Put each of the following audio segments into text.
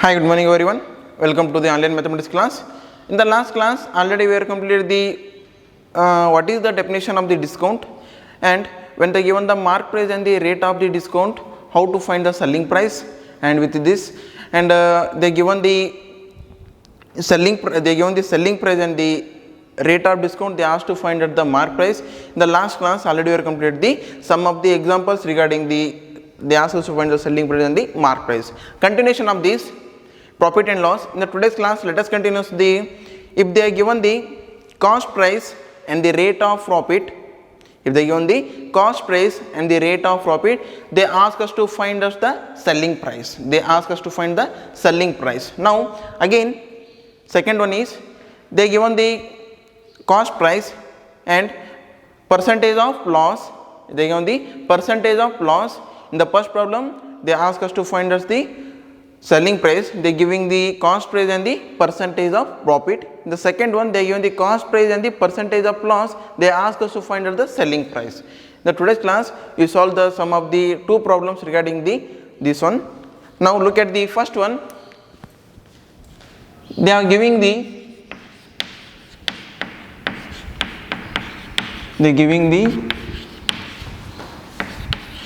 Hi, good morning everyone. Welcome to the online mathematics class. In the last class, already we have completed the what is the definition of the discount, and when they given the mark price and the rate of the discount, how to find the selling price, and with this, and they given the selling price and the rate of discount. They asked to find out the mark price. In the last class, already we have completed the some of the examples regarding the. They ask us to find the selling price and the mark price. Continuation of this profit and loss. In the today's class, let us continue the if they are given the cost price and the rate of profit. If they given the cost price and the rate of profit, they ask us to find us the selling price. They ask us to find the selling price. Now again, second one is they given the cost price and percentage of loss. They given the percentage of loss. In the first problem, they ask us to find us the selling price. They giving the cost price and the percentage of profit. In the second one, they given the cost price and the percentage of loss. They ask us to find out the selling price. In the today's class, we solve the some of the two problems regarding this one. Now look at the first one. They are giving the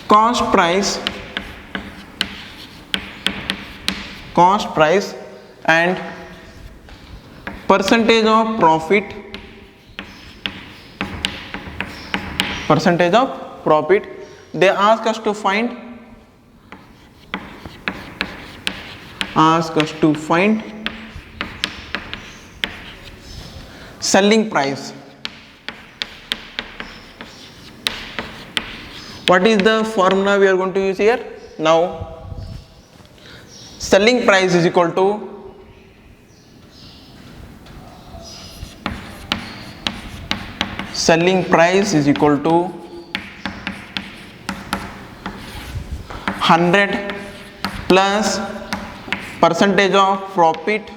cost price and percentage of profit they ask us to find selling price. What is the formula we are going to use here? Now, selling price is equal to $100 plus percentage of profit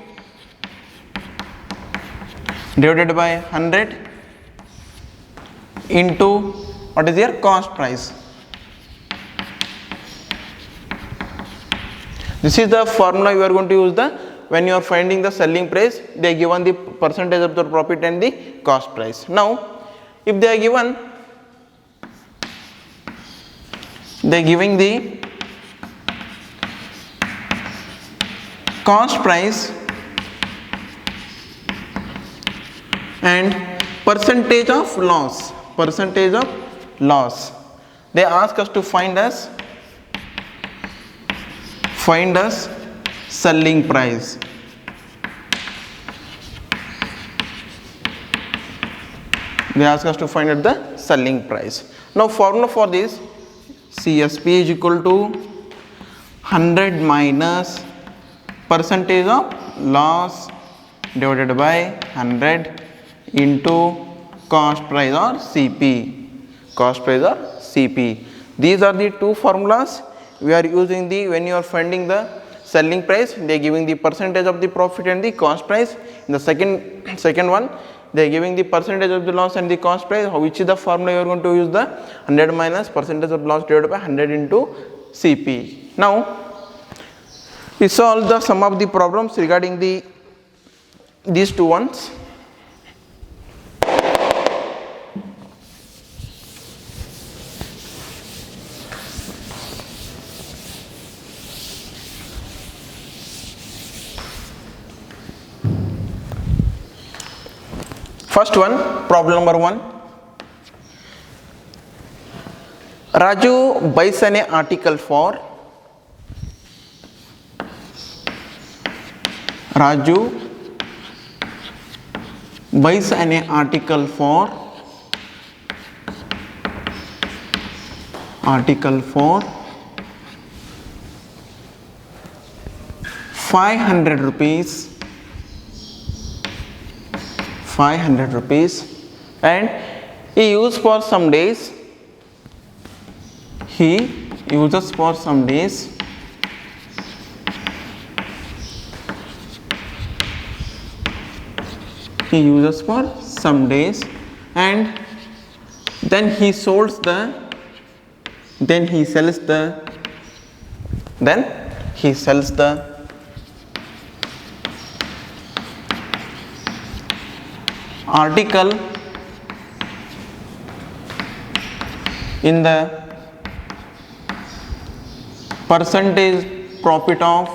divided by 100 into what is your cost price. This is the formula you are going to use when you are finding the selling price. They are given the percentage of the profit and the cost price. Now, if they are giving the cost price and percentage of loss, they ask us to find us selling price. They ask us to find out the selling price. Now formula for this, CSP is equal to 100 minus percentage of loss divided by 100 into cost price or CP. These are the two formulas we are using when you are finding the selling price. They are giving the percentage of the profit and the cost price. In the second one, they are giving the percentage of the loss and the cost price. Which is the formula you are going to use? The 100 minus percentage of loss divided by 100 into CP. Now we solve the some of the problems regarding these two ones. First one, problem number 1. Raju buys an article for ₹500 and he uses for some days. And then he sells the article in the percentage profit of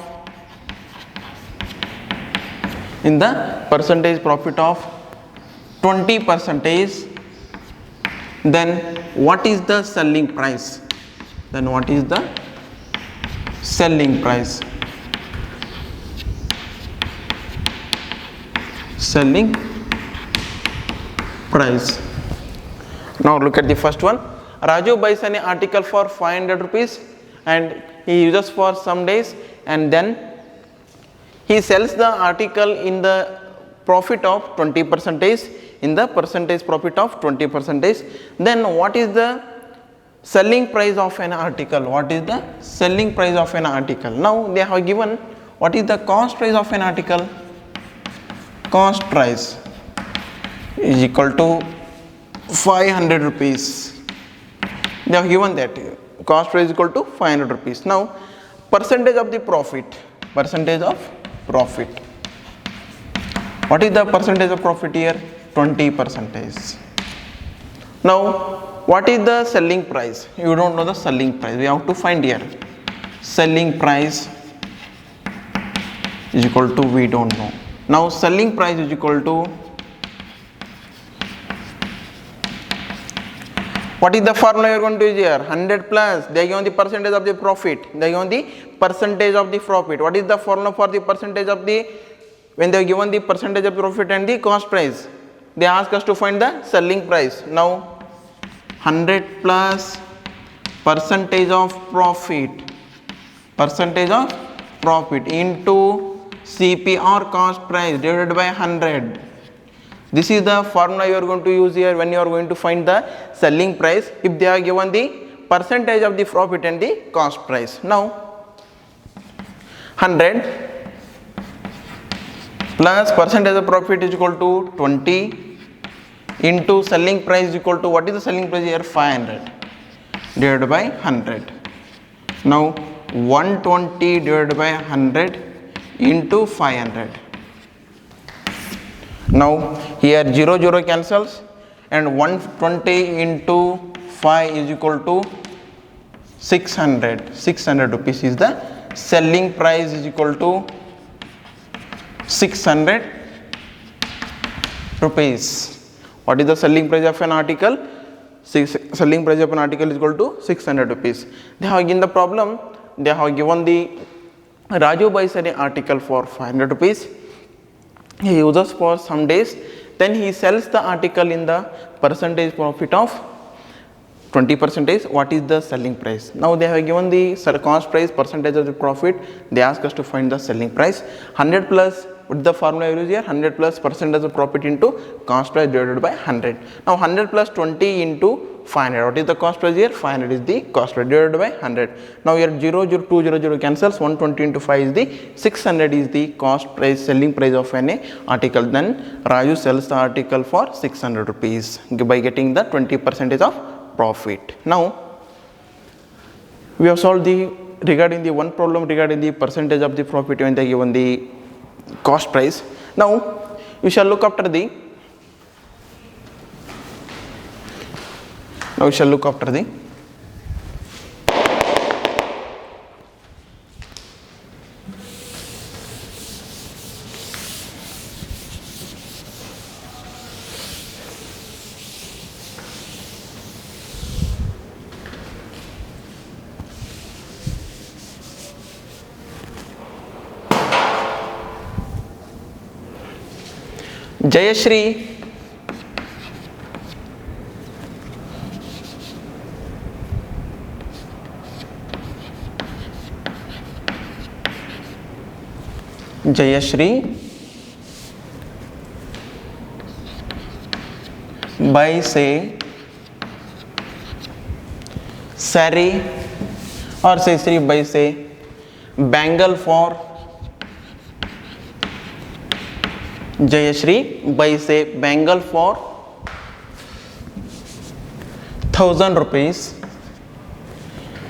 20%, then what is the selling price? Selling price. Now look at the first one. Raju buys an article for 500 rupees and he uses for some days, and then he sells the article in the profit of 20%, in the percentage profit of 20%. Then what is the selling price of an article? Now they have given what is the cost price of an article. Cost price is equal to 500 rupees. They have given that cost price is equal to 500 rupees. Now percentage of profit. What is the percentage of profit here? 20%. Now what is the selling price? You don't know the selling price. We have to find here. Selling price is equal to, we don't know. Now selling price is equal to, what is the formula you are going to use here? 100 plus, they are given the percentage of the profit. What is the formula for the percentage of the, when they are given the percentage of profit and the cost price? They ask us to find the selling price. Now 100 plus percentage of profit into CP or cost price divided by 100. This is the formula you are going to use here when you are going to find the selling price, if they are given the percentage of the profit and the cost price. Now 100 plus percentage of profit is equal to 20 into selling price is equal to, what is the selling price here? 500 divided by 100. Now 120 divided by 100 into 500. Now here 0 cancels, and 120 into 5 is equal to 600. 600 rupees is the selling price, is equal to 600 rupees. What is the selling price of an article? Selling price of an article is equal to 600 rupees. They have given the problem. They have given the Raju buys an article for 500 rupees. He uses for some days. Then he sells the article in the percentage profit of 20%. What is the selling price? Now they have given the cost price, percentage of the profit. They ask us to find the selling price. 100 plus, what is the formula you use here? 100 plus percentage of profit into cost price divided by 100. Now 100 plus 20 into 500. What is the cost price here? 500 is the cost price divided by 100. Now here 0 cancels. 120 into 5 is the 600 is the cost price, selling price of an article. Then Raju sells the article for 600 rupees by getting the 20% of profit. Now we have solved regarding the one problem regarding the percentage of the profit when they given the cost price. Now we shall look after the Jayashree buys a saree, or Jayashree buys a bangle for Jayashree buys a bangle for 1000 rupees.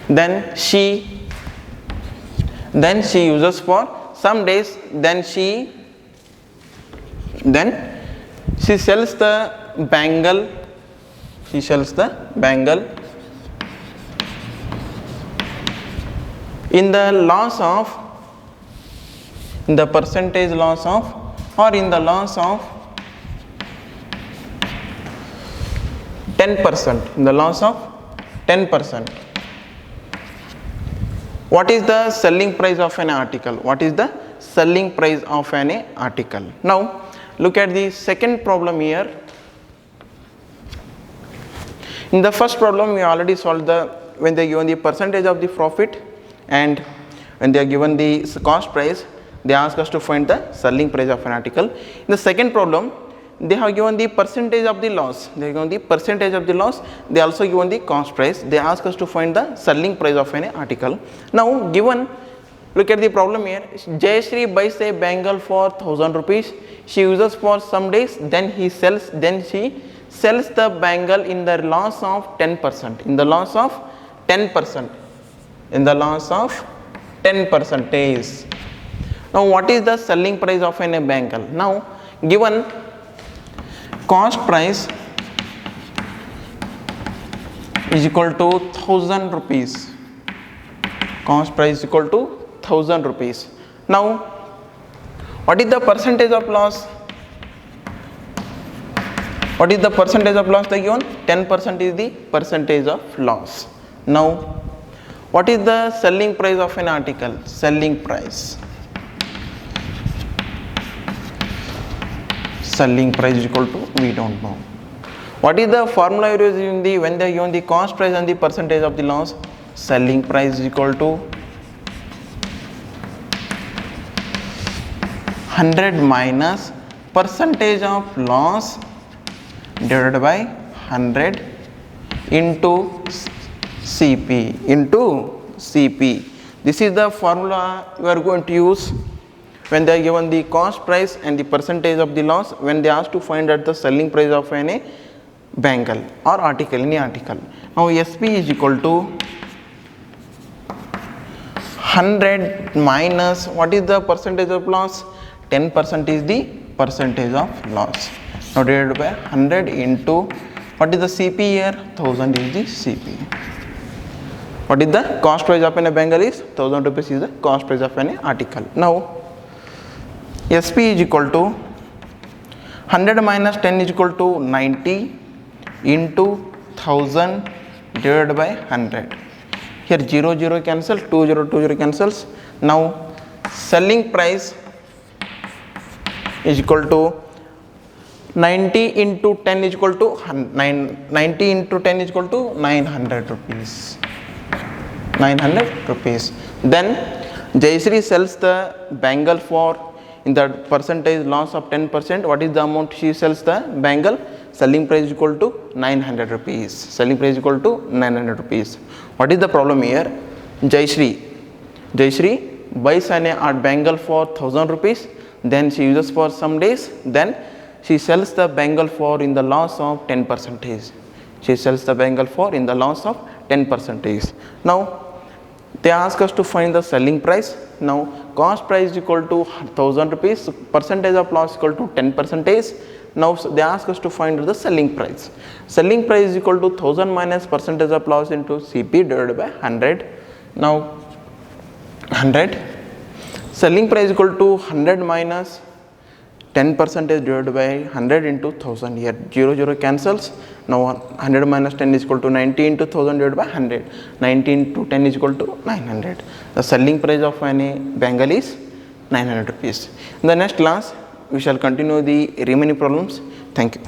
Then she uses for some days. Then She sells the bangle. She sells the bangle in the loss of, in the percentage loss of, or in the loss of 10%, in the loss of 10%. What is the selling price of an article? What is the selling price of an article? Now look at the second problem here. In the first problem we already solved the, when they are given the percentage of the profit and when they are given the cost price, they ask us to find the selling price of an article. In the second problem, they have given the percentage of the loss. They have given the percentage of the loss. They also given the cost price. They ask us to find the selling price of an article. Now given, look at the problem here. Jayashree buys a bangle for 1000 rupees. She uses for some days. Then she sells the bangle in the loss of 10%. In the loss of 10%. In the loss of 10%. Now what is the selling price of a bangle? Now given cost price is equal to 1000 rupees. Cost price is equal to 1000 rupees. Now what is the percentage of loss? What is the percentage of loss they given? 10% is the percentage of loss. Now what is the selling price of an article? Selling price. Selling price is equal to, we don't know. What is the formula used in the, when they are given the cost price and the percentage of the loss? Selling price is equal to 100 minus percentage of loss divided by 100 into CP, This is the formula we are going to use when they are given the cost price and the percentage of the loss, when they ask to find out the selling price of any bangle or article, any article. Now SP is equal to 100 minus, what is the percentage of loss? 10% is the percentage of loss. Now divided by 100 into, what is the CP here? 1000 is the CP. What is the cost price of a bangle is? 1000 rupees is the cost price of an article. Now SP is equal to 100 minus 10 is equal to 90 into 1000 divided by 100. Here 0 0 cancel, 2 0 2 0 cancels. Now selling price is equal to 90 into 10 is equal to 90 into 10 is equal to 900 rupees. 900 rupees. Then Jayashree sells the bangle for, in the percentage loss of 10%, what is the amount she sells the bangle? Selling price is equal to 900 rupees. Selling price is equal to 900 rupees. What is the problem here? Jayashree buys a bangle for 1000 rupees. Then she uses for some days. Then she sells the bangle for in the loss of 10%. She sells the bangle for in the loss of 10%. Now they ask us to find the selling price. Now cost price is equal to 1000 rupees, percentage of loss equal to 10%. Now they ask us to find the selling price. Selling price is equal to 1000 minus percentage of loss into CP divided by 100. Now 100. Selling price is equal to 100 minus 10% divided by 100 into 1000. Here 0 0 cancels. Now 100 minus 10 is equal to 90 into 1000 divided by 100. 90 into 10 is equal to 900. The selling price of any bangle is 900 rupees. In the next class we shall continue the remaining problems. Thank you.